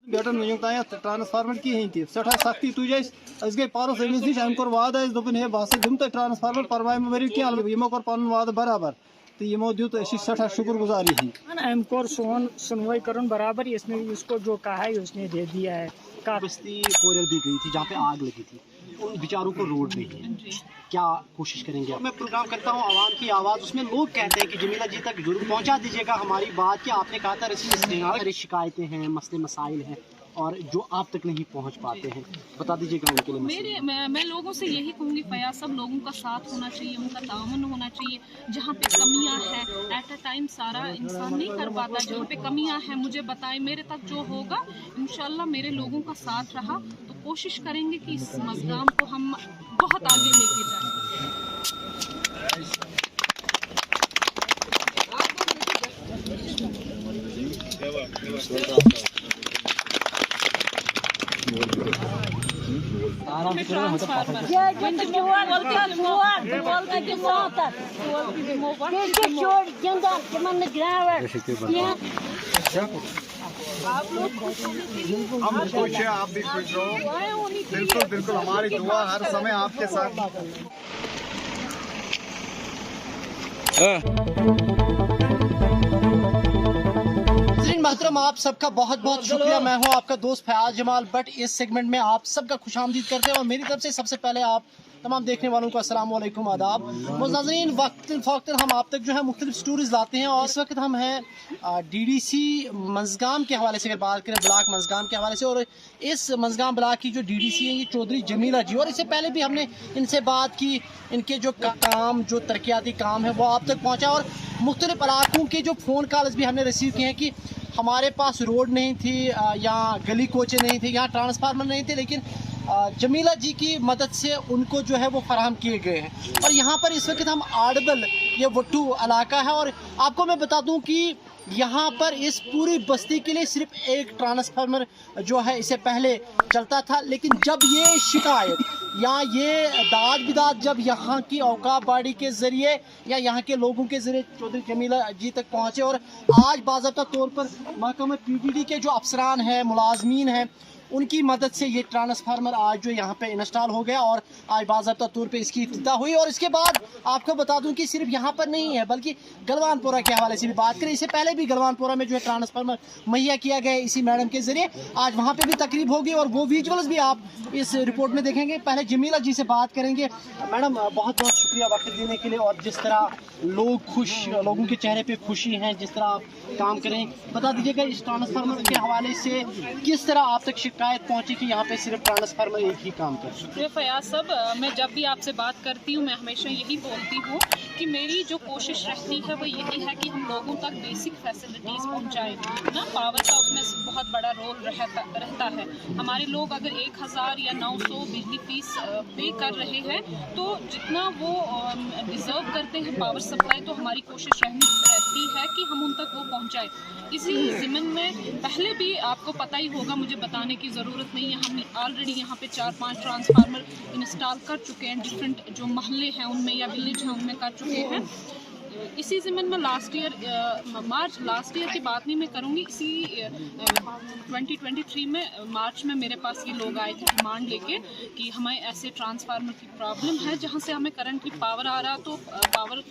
Batten one तान transformer कहें तह सठा सख्ती तुज गई परस अमिस नश अम कोर वाद दोपन हे बह दिम तुम ट्रांसफार्मर परवाय मो कह यमो कोर पन वाद बराबर तो यमो दुत सठा शुक्र गुजार यही अम कोर सोन सुनवाई कर बराबर इसने इसको जो कहा है उसने दे दिया है। बस्ती कोरल भी गई थी जहाँ पे आग लगी थी, उन बेचारों को रोड नहीं है, क्या कोशिश करेंगे आप? मैं प्रोग्राम करता हूँ आवाम की आवाज़, उसमें लोग कहते हैं कि जमीला जी तक जरूर पहुँचा दीजिएगा हमारी बात कि आपने कहा था सारी शिकायतें हैं, मसले मसाइल हैं और जो आप तक नहीं पहुंच पाते हैं, बता दीजिएगा उनके लिए। मैं लोगों से यही कहूँगी फयाज, सब लोगों का साथ होना चाहिए, उनका ताउन होना चाहिए। जहाँ पे कमियाँ हैं एट अ टाइम सारा इंसान नहीं कर पाता, जहाँ पे कमियाँ हैं मुझे बताएं, मेरे तक जो होगा इंशाल्लाह मेरे लोगों का साथ रहा तो कोशिश करेंगे कि इस मज़गाम को हम बहुत आगे लेके जाएं। हम खुश हैं, आप भी खुश रहो। बिल्कुल बिल्कुल, हमारी दुआ हर समय आपके साथ। मोहतरम, आप सबका बहुत बहुत शुक्रिया। मैं हूं आपका दोस्त फयाज जमाल बट इस सेगमेंट में आप सबका खुशामदीद करते हैं और मेरी तरफ से सबसे पहले आप तमाम देखने वालों को अस्सलाम वालेकुम, आदाब। नाज़रीन, वक्तन फ़ौक़तन हम आप तक जो है मुख्तलिफ स्टोरीज़ लाते हैं और इस वक्त हम हैं DDC मंज़गाम के हवाले से अगर बात करें, ब्लॉक मंज़गाम के हवाले से, और इस मंज़गाम ब्लॉक की जो DDC हैं ये चौधरी जमीला जी, और इससे पहले भी हमने इनसे बात की, इनके जो काम जो तरक्याती काम है वो आप तक पहुँचा और मुख्तलिफ इलाकों के जो फ़ोन कॉल्स भी हमने रिसीव किए हैं कि हमारे पास रोड नहीं थी, यहाँ गली कोचे नहीं थे, यहाँ ट्रांसफार्मर नहीं थे, लेकिन जमीला जी की मदद से उनको जो है वो फराहम किए गए हैं। और यहाँ पर इस वक्त हम आड़बल ये वट्टू इलाका है और आपको मैं बता दूं कि यहाँ पर इस पूरी बस्ती के लिए सिर्फ एक ट्रांसफार्मर जो है इससे पहले चलता था, लेकिन जब ये शिकायत या ये दाद बिदाद जब यहाँ की औकाफ बाड़ी के ज़रिए या यहाँ के लोगों के ज़रिए चौधरी जमीला जी तक पहुँचे और आज बाज़ाब्ता तौर पर महकमा PDD के जो अफसरान हैं, मुलाजमीन हैं, उनकी मदद से ये ट्रांसफार्मर आज जो यहाँ पे इंस्टॉल हो गया और आज बाज़ाब्ता तौर पे इसकी इब्तिदा हुई। और इसके बाद आपको बता दूं कि सिर्फ यहाँ पर नहीं है बल्कि गलवानपुरा के हवाले से भी बात करें, इससे पहले भी गलवानपुरा में जो है ट्रांसफार्मर मुहैया किया गया इसी मैडम के ज़रिए। आज वहाँ पे भी तकरीब होगी और वो विजुअल्स भी आप इस रिपोर्ट में देखेंगे। पहले जमीला जी से बात करेंगे। मैडम, बहुत बहुत शुक्रिया वक्त देने के लिए और जिस तरह लोग खुश, लोगों के चेहरे पर खुशी हैं, जिस तरह आप काम करें, बता दीजिएगा इस ट्रांसफार्मर के हवाले से किस तरह आप तक शिकायत पहुंची कि यहाँ पे सिर्फ ट्रांसफार्मर एक ही काम कर। ये फयाज साहब, मैं जब भी आपसे बात करती हूँ मैं हमेशा यही बोलती हूँ कि मेरी जो कोशिश रहती है वो यही है कि हम लोगों तक बेसिक फैसिलिटीज़ पहुँचाएँ ना। पावर का उसमें बहुत बड़ा रोल रहता है। हमारे लोग अगर 1000 या 900 बिजली फीस पे कर रहे हैं तो जितना वो डिज़र्व करते हैं पावर सप्लाई, तो हमारी कोशिश रहती है कि हम उन तक वो पहुँचाएँ। इसी ज़िम्मन में पहले भी आपको पता ही होगा, मुझे बताने की ज़रूरत नहीं है, हम ऑलरेडी यहाँ पे 4-5 ट्रांसफार्मर इंस्टॉल कर चुके हैं, डिफरेंट जो महल्ले हैं उनमें या विलेज हैं उनमें कर चुके हैं। इसी ज़िम्मन में लास्ट ईयर की बात नहीं मैं करूँगी, इसी 2023 में मार्च में मेरे पास ये लोग आए थे डिमांड लेके कि हमें ऐसे ट्रांसफार्मर की प्रॉब्लम है जहाँ से हमें करंटली पावर आ रहा, तो पावर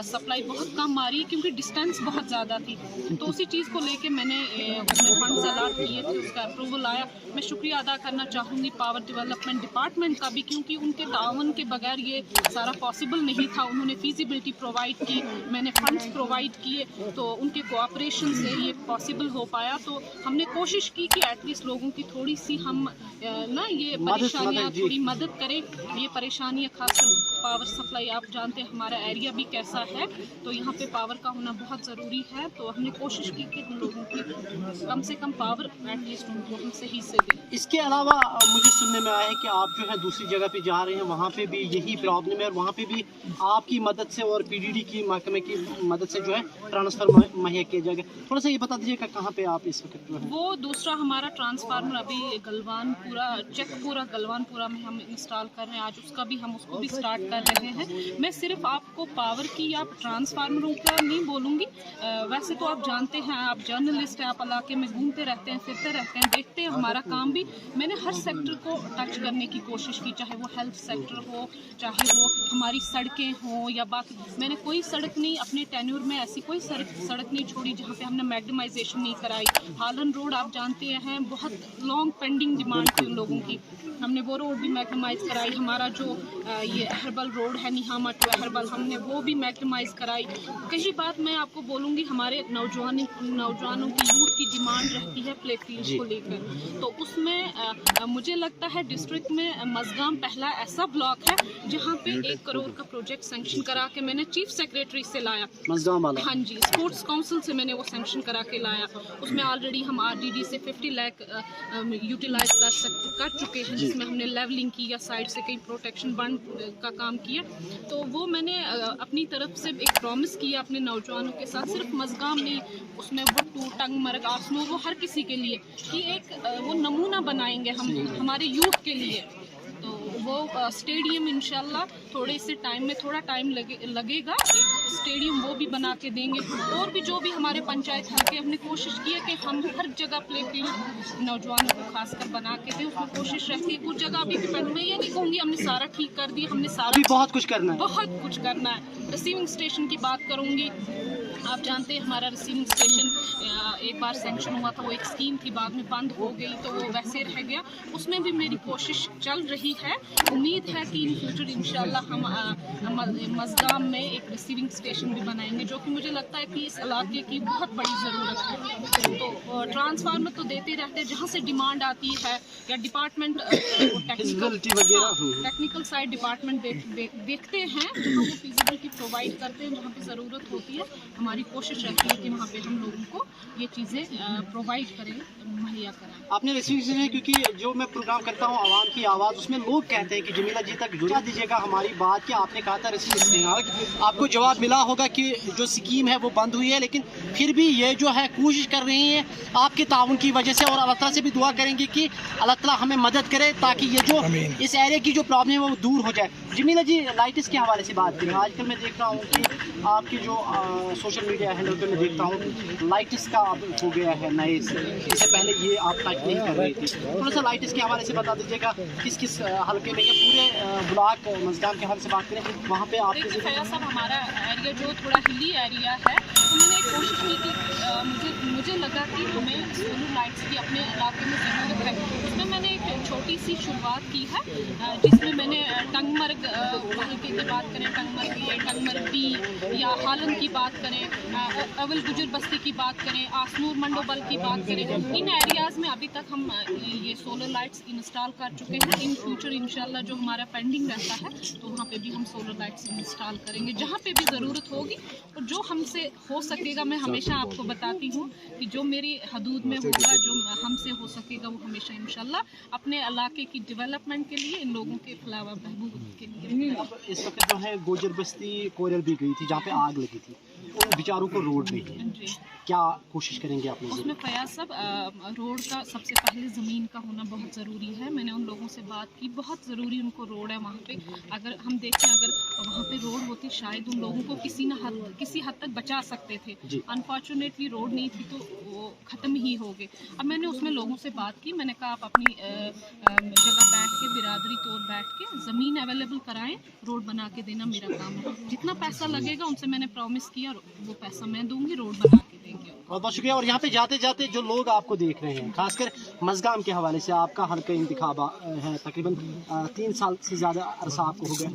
सप्लाई बहुत कम आ रही है क्योंकि डिस्टेंस बहुत ज़्यादा थी। तो उसी चीज़ को लेके मैंने उसमें फंड्स अलाट किए थे, उसका अप्रूवल आया। मैं शुक्रिया अदा करना चाहूँगी पावर डेवलपमेंट डिपार्टमेंट का भी, क्योंकि उनके ताउन के बगैर ये सारा पॉसिबल नहीं था। उन्होंने फीजिबिलिटी प्रोवाइड की, मैंने फंड्स प्रोवाइड किए, तो उनके कोऑपरेशन से ये पॉसिबल हो पाया। तो हमने कोशिश की कि एटलीस्ट लोगों की थोड़ी सी हम ना ये परेशानियाँ थोड़ी मदद करें। ये परेशानियाँ खासकर पावर सप्लाई, आप जानते हैं हमारा एरिया भी कैसा है, तो यहाँ पे पावर का होना बहुत ज़रूरी है। तो हमने कोशिश की कि हम लोगों की कम से कम पावर एटलीस्ट उनको हम सही से दें। इसके अलावा मुझे सुनने में आया है कि आप जो है दूसरी जगह पे जा रहे हैं, वहाँ पे भी यही प्रॉब्लम है और वहाँ पे भी आपकी मदद से और PDD की महकमे की मदद से जो है ट्रांसफार्मर मुहैया किया जाएगा। थोड़ा सा ये बता दीजिएगा कहाँ पे आप इस वक्त जो है? वो दूसरा हमारा ट्रांसफार्मर अभी गलवानपुरा गलवानपुरा में हम इंस्टॉल कर रहे हैं, आज उसका भी हम उसको भी स्टार्ट कर रहे हैं। मैं सिर्फ आपको पावर की या ट्रांसफार्मरों का नहीं बोलूँगी, वैसे तो आप जानते हैं, आप जर्नलिस्ट हैं, आप इलाके में घूमते रहते हैं, फिरते रहते हैं, देखते हैं हमारा काम भी। मैंने हर सेक्टर को टच करने की कोशिश की, चाहे वो हेल्थ सेक्टर हो, चाहे वो हमारी सड़कें हों या बाकी। मैंने कोई सड़क नहीं अपने टेन्योर में ऐसी कोई सड़क नहीं छोड़ी जहाँ पे हमने मैग्नेमाइजेशन नहीं कराई। हालन रोड आप जानते हैं, बहुत लॉन्ग पेंडिंग डिमांड थी उन लोगों की, हमने वो रोड भी मैग्नेमाइज कराई। हमारा जो ये अहरबल रोड है निहामा टू अहरबल, हमने वो भी मैग्नेमाइज कराई। कई बात मैं आपको बोलूँगी, हमारे नौजवानों की यूथ की डिमांड रहती है प्ले फील्ड को लेकर, तो उसमें मुझे लगता है डिस्ट्रिक्ट में मज़गाम पहला ऐसा ब्लॉक है जहाँ पे 1 करोड़ का प्रोजेक्ट सैंक्शन करा के मैंने चीफ सेक्रेटरी से लाया। मज़गाम वाला? हाँ जी, स्पोर्ट्स काउंसिल से मैंने वो सैंक्शन करा के लाया। उसमें ऑलरेडी हम RDD से 50 लाख यूटिलाइज कर चुके हैं, जिसमें हमने लेवलिंग की या साइड से कहीं प्रोटेक्शन बंद का काम किया। तो वो मैंने अपनी तरफ से एक प्रॉमिस किया अपने नौजवानों के साथ, सिर्फ मज़गाम नहीं, उसमें वट्टू, टंगमर्ग, आसनूर, वो हर किसी के लिए कि एक वो नमूना बनाएंगे हम हमारे यूथ के लिए। तो वो स्टेडियम इंशाल्लाह थोड़े से टाइम में, थोड़ा टाइम लगेगा, एक स्टेडियम वो भी बना के देंगे। और भी जो भी हमारे पंचायत हल्के हमने कोशिश की है कि हम हर जगह प्ले फील्ड नौजवानों को खासकर बना के दें, उसमें कोशिश रहती है। कुछ जगह अभी मैं ये नहीं कहूँगी हमने सारा ठीक कर दिया, हमने सारा बहुत कुछ करना है, बहुत कुछ करना है। रिसीविंग स्टेशन की बात करूँगी, आप जानते हैं हमारा रिसीविंग स्टेशन एक बार सैंक्शन हुआ था, वो एक स्कीम थी, बाद में बंद हो गई तो वो वैसे रह गया। उसमें भी मेरी कोशिश चल रही है, उम्मीद है कि इन फ्यूचर इंशाल्लाह हम मज़गाम में एक रिसीविंग स्टेशन भी बनाएंगे, जो कि मुझे लगता है कि इस इलाके की बहुत बड़ी ज़रूरत है। तो ट्रांसफार्मर तो देते रहते हैं, जहाँ से डिमांड आती है या डिपार्टमेंट टेक्निकल साइड डिपार्टमेंट देखते हैं, जहाँ वो फिजिबिलिटी प्रोवाइड करते हैं, जहाँ पे ज़रूरत होती है, हमारी कोशिश रहती है कि वहाँ पे हम लोगों को ये चीज़ें प्रोवाइड करें, मुहैया कराएं। आपने रिसीविंग है, क्योंकि जो मैं प्रोग्राम करता हूँ आवाम की आवाज़, उसमें लोग कहते हैं कि जमीला जी तक जुड़ा दीजिएगा हमारी बात कि आपने कहा था रिसीविंग। आपको जवाब मिला होगा कि जो स्कीम है वो बंद हुई है, लेकिन फिर भी ये जो है कोशिश कर रही हैं आपके ताउन की वजह से, और अल्लाह ताला से भी दुआ करेंगे कि अल्लाह ताला हमें मदद करे ताकि ये जो इस एरिया की जो प्रॉब्लम है वो दूर हो जाए। जमीला जी, लाइट्स के हवाले से बात करें, आजकल मैं देख रहा हूँ कि आपकी जो सोशल मीडिया हैंडल पर मैं देखता हूँ लाइट्स का अब हो गया है नए से, इससे पहले ये आप टच नहीं कर रही थी। थोड़ा सा लाइट्स के हवाले से बता दीजिएगा, किस किस हल्के में, या पूरे ब्लॉक मज़गाम के हवाले से बात करें, वहाँ पे आप देखिए फैयाज साहब, हमारा एरिया जो थोड़ा हिली एरिया है, उन्होंने एक कोशिश की कि मुझे लगा कि हमें सोलर लाइट्स की अपने इलाके में ज़रूरत है। उसमें मैंने एक छोटी सी शुरुआत की है, जिसमें मैंने टंगमर्ग हल्के की बात करें, टंगमर्ग B या हालन की बात करें, अवल गुजर बस्ती की बात करें, आसनूर मंडोबल की बात करें, इन एरियाज़ में अभी तक हम ये सोलर लाइट्स इंस्टॉल कर चुके हैं। इन फ्यूचर इंशाल्लाह जो हमारा पेंडिंग रहता है तो वहाँ पे भी हम सोलर लाइट्स इंस्टॉल करेंगे, जहाँ पे भी ज़रूरत होगी और जो हमसे हो सकेगा। मैं हमेशा आपको बताती हूँ कि जो मेरी हदूद में होगा, जो हमसे हो सकेगा, वो हमेशा इंशाल्लाह अपने इलाके की डेवलपमेंट के लिए, इन लोगों के फलावा बहबूद के लिए। इस वक्त जो है गोजर बस्ती कोरल भी गई थी, जहाँ पे आग लगी थी, उन बेचारों को रोड नहीं है, क्या कोशिश करेंगे आप? उसमें फयाज साहब, रोड का सबसे पहले ज़मीन का होना बहुत ज़रूरी है। मैंने उन लोगों से बात की, बहुत ज़रूरी उनको रोड है वहाँ पे। अगर हम देखें, अगर वहाँ पे रोड होती शायद उन लोगों को किसी हद तक बचा सकते थे। अनफॉर्चुनेटली रोड नहीं थी तो वो ख़त्म ही हो गए। अब मैंने उसमें लोगों से बात की, मैंने कहा आप अपनी जगह बैठ के, बिरादरी तौर बैठ के ज़मीन अवेलेबल कराएं, रोड बना के देना मेरा काम है। जितना पैसा लगेगा उनसे मैंने प्रॉमिस किया, वो पैसा मैं दूँगी, रोड बना के देंगे। बहुत बहुत शुक्रिया। और यहाँ पे जाते जाते जो लोग आपको देख रहे हैं, खासकर मज़गाम के हवाले से, आपका हल्का इंतखाबा है, तकरीबन 3 साल से ज़्यादा अरसा आपको हो गया,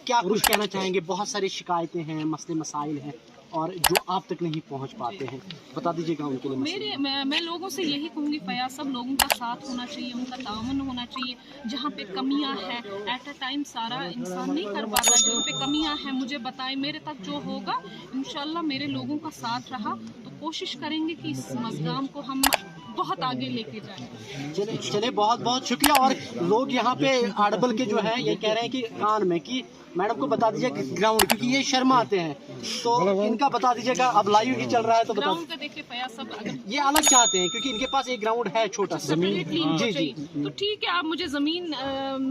क्या कुछ कहना चाहेंगे? बहुत सारी शिकायतें हैं, मसले मसाइल हैं, और जो आप तक नहीं पहुंच पाते हैं, बता दीजिएगा उनके लिए। मैं लोगों से यही कहूँगी फयाज, सब लोगों का साथ होना चाहिए, उनका ताउन होना चाहिए। जहाँ पे कमियाँ हैं, एट अ टाइम सारा इंसान नहीं कर पाता, जहाँ पे कमियाँ हैं मुझे बताएं, मेरे तक जो होगा इंशाल्लाह मेरे लोगों का साथ रहा तो कोशिश करेंगे कि इस मज़गाम को हम बहुत आगे लेके जाएं। चले बहुत बहुत शुक्रिया। और लोग यहाँ पे आडबल के जो है ये कह रहे हैं कि कान में कि मैडम को बता दीजिए ग्राउंड, क्योंकि ये शर्माते हैं, तो इनका बता दीजिएगा। अब लाइव ही चल रहा है तो बता ग्राउंड का देखिए फयाज साहब, अगर ये अलग चाहते हैं क्योंकि इनके पास एक ग्राउंड है छोटा सा। सेपरेटली इनको जी, जी। चाहिए तो ठीक है, आप मुझे जमीन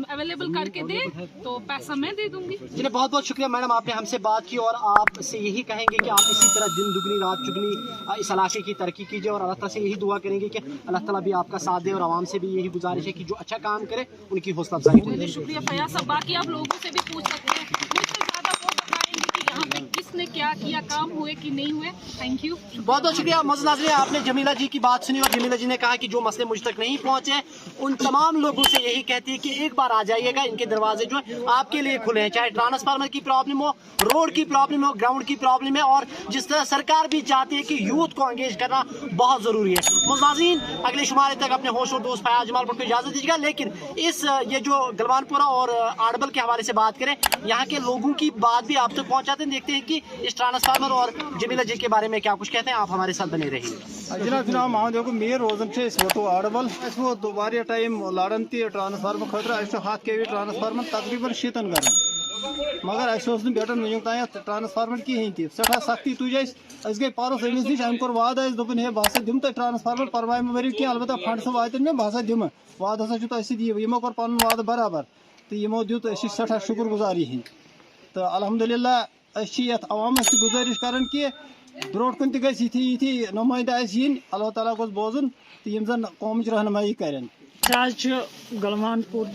अवेलेबल करके दे तो पैसा मैं दे दूंगी। चलिए, बहुत बहुत शुक्रिया मैडम, आपने हमसे बात की, और आपसे यही कहेंगे कि आप इसी तरह दिन दुगनी रात चुगनी इस इलाके की तरक्की कीजिए, और अल्लाह ताला से यही दुआ करेंगे कि अल्लाह ताला भी आपका साथ दे, और आवाम से भी यही गुजारिश है कि जो अच्छा काम करे उनकी हौसला अफजाई बहुत करें। शुक्रिया फयाज साहब, बाकी आप लोगों से भी पूछ सकते हैं, मुझसे ज्यादा वो बताएंगे कि यहाँ पे किसने क्या किया, काम हुए कि नहीं हुए। Thank you. बहुत बहुत शुक्रिया। मौजूद नाज़रीन, आपने जमीला जी की बात सुनी, और जमीला जी ने कहा कि जो मसले मुझ तक नहीं पहुंचे उन तमाम लोगों से यही कहती है कि एक बार आ जाइएगा, इनके दरवाजे जो है आपके लिए खुले हैं, चाहे ट्रांसफार्मर की प्रॉब्लम हो, रोड की प्रॉब्लम हो, ग्राउंड की प्रॉब्लम है, और जिस तरह सरकार भी चाहती है कि यूथ को एंगेज करना बहुत ज़रूरी है। मौजूद नाज़रीन, अगले शुमारे तक अपने होस्ट और दोस्त फयाज जमाल को इजाज़त दीजिएगा, लेकिन इस ये जो गलवानपुरा और आड़बल के हवाले से बात करें, यहाँ के लोगों की बात भी आप तक पहुँचाते हैं। देखते हैं कि इस ट्रांसफार्मर और जमीला जी के बारे में क्या कुछ कहते हैं। आप हमारे साथ बने रहिए। जनाब मां देखो मेर रोजन वो आड़बल वो टाइम लाड़न तह ट्रांसफार्मर खतर हाथ के ट्रांसफार्मर तकरीबन 6 घर, मगर बेटन वुक तान ट्रांसफार्मर कहें तह सठा सख्ती तुज गई परस अमिस नश अम कोर वाद दोपन हे बह दिम तुम ट्रांसफार्मर परवाय वरी कह अलबत्ता फंड वातन मे बह दिम वाद हसा यमो कोर पन वाद बराबर तो यमो दुत सठा शुक्र गुजार यह तो अल्हम्दुलिल्लाह अवामस गुजारिश कर कि ब्रोट कुन यी नुमाइंद अल्लाह ताला गोस बोजन तो यम जन कौमच रहनुमाई करें। गलवानपुर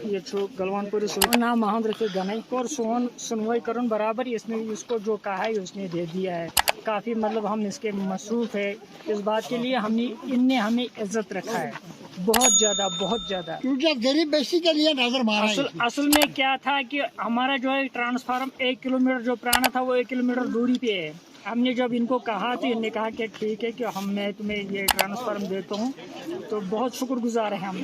ये गलवानपुर नाम महमद रफीक गनई और सुनवाई करुन बराबर इसने इसको जो कहा है उसने दे दिया है। काफ़ी मतलब हम इसके मसरूफ़ है, इस बात के लिए इनने हमें इज्जत रखा है बहुत ज़्यादा, क्योंकि गरीब बेसी के लिए नजर मारा। असल में क्या था कि हमारा जो है ट्रांसफार्म 1 किलोमीटर जो पुराना था वो 1 किलोमीटर दूरी पे है। हमने जब इनको कहा तो इन्होंने कहा कि ठीक है कि मैं तुम्हें ये ट्रांसफार्म देता हूँ, तो बहुत शुक्रगुजार है हम।